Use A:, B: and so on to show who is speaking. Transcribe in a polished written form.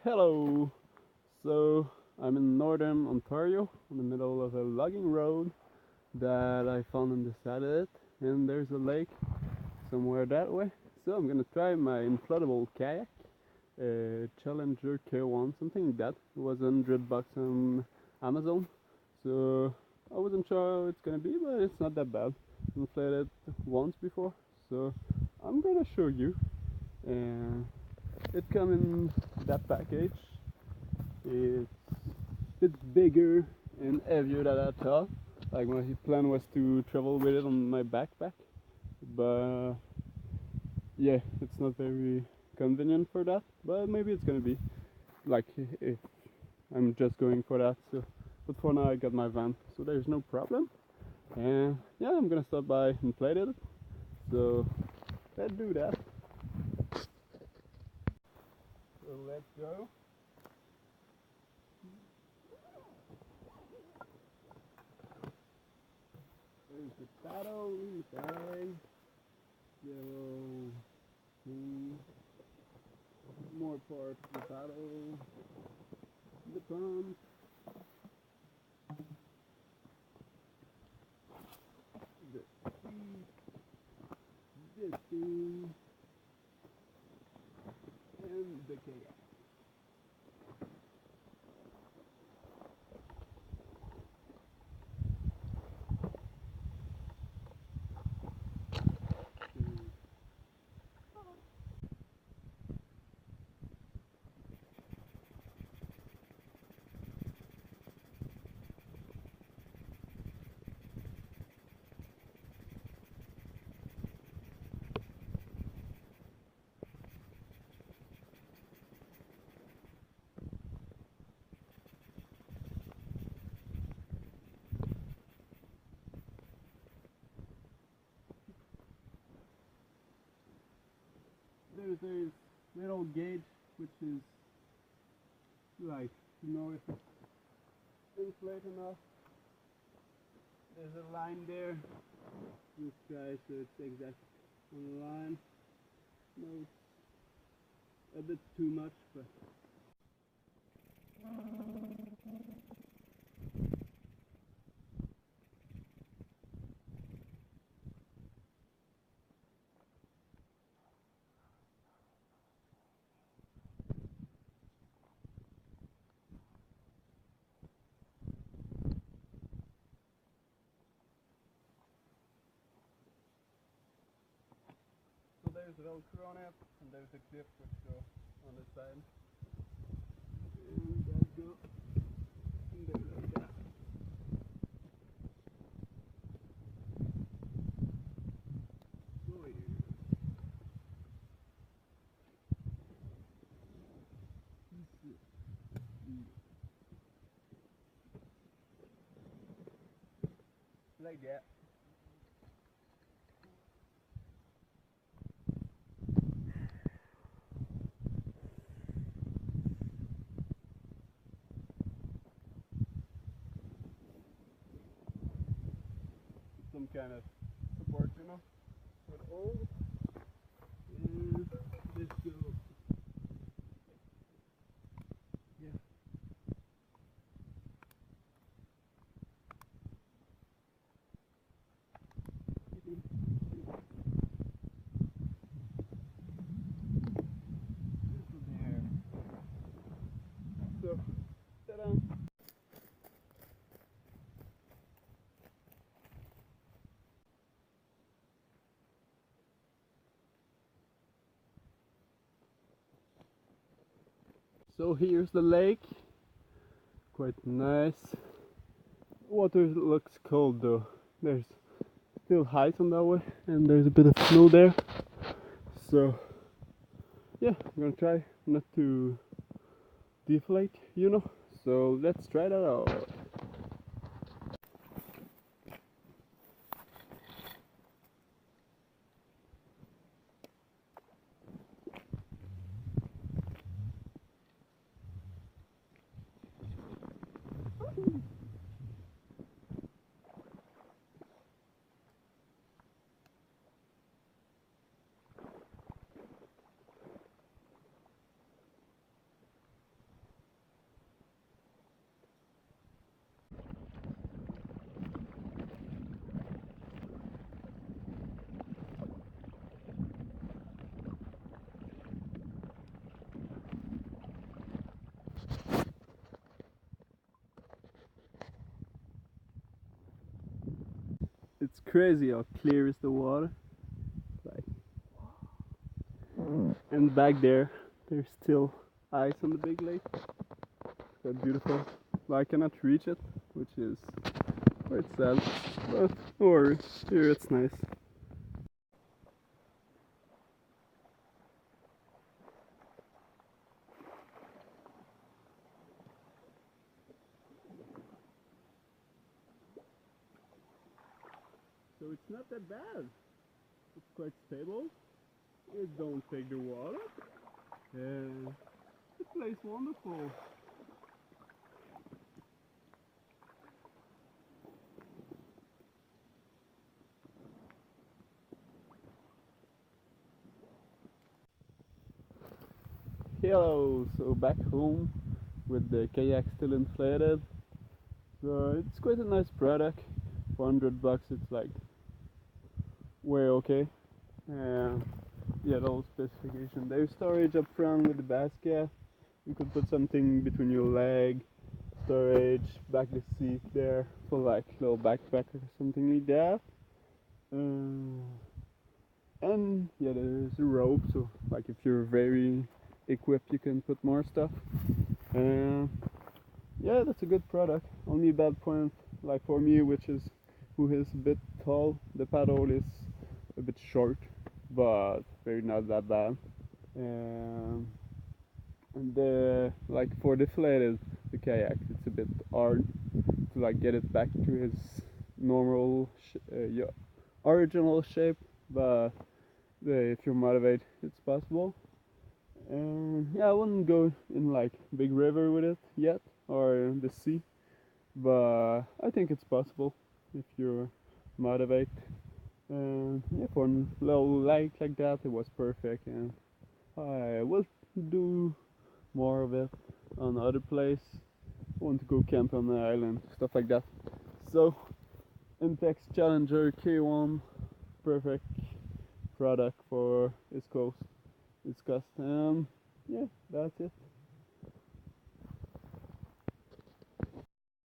A: Hello! So I'm in northern Ontario, in the middle of a logging road that I found and decided it, and there's a lake somewhere that way. So I'm gonna try my inflatable kayak, Challenger K1, something like that. It was $100 on Amazon, so I wasn't sure how it's gonna be, but it's not that bad. Inflated once before, so I'm gonna show you. And it comes in that package. It's a bit bigger and heavier than I thought. Like my plan was to travel with it on my backpack, but yeah, it's not very convenient for that. But maybe it's gonna be like if I'm just going for that. So, but for now I got my van, so there's no problem. And yeah, I'm gonna stop by and play it. So let's do that. So let's go. There's the paddle, paddling, yellow, green, more part of the paddle, the pump, the seat, the thing, and the kayak. There's a little gauge which is like, if it's inflated enough. There's a line there. This guy, so it's exact on the line. No, it's a bit too much, but so there's a Velcro on it, and there's a clip which goes on the side. And that goes in there like that. Oh yeah. Like that. Some kind of support, for the old. And let's go. Yeah. There. So, ta-da! So here's the lake. Quite nice. Water looks cold though. There's still ice on that way, and there's a bit of snow there. So yeah, I'm gonna try not to deflate, So let's try that out. crazy how clear is the water. Like, and back there, there's still ice on the big lake. So beautiful. But I cannot reach it, which is quite sad. But no worries, here it's nice. So it's not that bad. It's quite stable. It don't take the water. And the place wonderful. Hello, so back home with the kayak still inflated. So it's quite a nice product. For $100 it's like way okay. Yeah, those specifications. There's storage up front with the basket. You could put something between your leg, storage, back the seat there for like little backpack or something like that. And yeah, there's a rope, so like if you're very equipped, you can put more stuff. Yeah, that's a good product. Only bad point, like for me, which is who is a bit tall, the paddle is a bit short, but very not that bad. Um, and like for deflated the kayak, it's a bit hard to like get it back to his normal, yeah, original shape. But if you're motivated, it's possible. And yeah, I wouldn't go in like big river with it yet or the sea, but I think it's possible if you're motivated. And yeah, for a little lake like that, it was perfect, and I will do more of it on other place. I want to go camp on the island, stuff like that. So, Intex Challenger K1, perfect product for East Coast. It's custom. Yeah, that's it.